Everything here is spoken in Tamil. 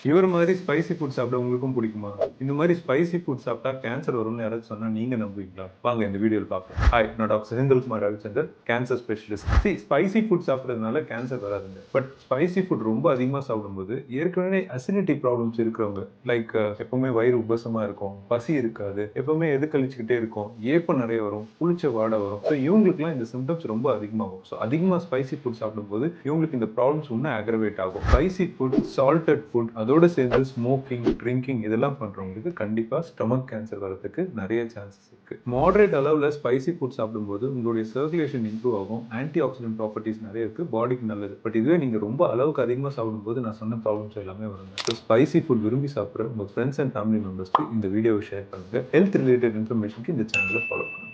இவர் மாதிரி ஸ்பைசி ஃபுட் சாப்பிட உங்களுக்கும் பிடிக்குமா? இந்த மாதிரி ஸ்பைசி ஃபுட் சாப்பிட்டா கேன்சர் வரும்னு யாராவது சொன்னா நீங்க நம்புவீங்களா? வாங்க இந்த வீடியோவில் பார்ப்போம். ஹாய், நான் doctor Senthilkumar Ravichander, cancer specialist. Spicy food சாப்பிட்றதுனால கேன்சர் வராதுங்க. பட் ஸ்பைசி ஃபுட் ரொம்ப அதிகமாக சாப்பிடும்போது ஏற்கனவே அசிடிட்டி ப்ராப்ளம்ஸ் இருக்கிறவங்க, லைக் எப்பவுமே வயிறு உபசமா இருக்கும், பசி இருக்காது, எப்பவுமே எதுக்கழிச்சுக்கிட்டே இருக்கும், ஏப்பம் நிறைய வரும், புளிச்ச வாடை வரும். ஸோ இவங்களுக்குலாம் இந்த சிம்டம்ஸ் ரொம்ப அதிகமாகும். ஸோ அதிகமாக ஸ்பைசி ஃபுட் சாப்பிடும்போது இவங்களுக்கு இந்த ப்ராப்ளம்ஸ் இன்னும் அக்ரவேட் ஆகும். ஸ்பைசி ஃபுட், சால்டட் ஃபுட், அதோட சேர்ந்து ஸ்மோக்கிங், ட்ரிங்கிங் இதெல்லாம் பண்றவங்களுக்கு கண்டிப்பா ஸ்டொமக் கேன்சர் வரதுக்கு நிறைய சான்சஸ் இருக்கு. மாடரேட் அளவுல ஸ்பைசி ஃபுட் சாப்பிடும்போது உங்களுடைய சர்க்குலேஷன் இம்ப்ரூவ் ஆகும், ஆன்டி ஆக்சிடென்ட் ப்ராப்பர்ட்டிஸ் நிறைய இருக்கு, பாடிக்கு நல்லது. பட் இதுவே நீங்க ரொம்ப அளவுக்கு அதிகமாக சாப்பிடும்போது நான் சொன்ன ப்ராப்ளம்ஸ் எல்லாமே வருங்க. ஸோ ஸ்பைசி ஃபுட் விரும்பி சாப்பிட்ற உங்க ஃப்ரெண்ட்ஸ் அண்ட் ஃபேமிலி மெம்பர்ஸ்க்கு இந்த வீடியோவை ஷேர் பண்ணுங்க. ஹெல்த் ரிலேட்டட் இன்ஃபர்மேஷனுக்கு இந்த சேனலை ஃபாலோ பண்ணுங்க.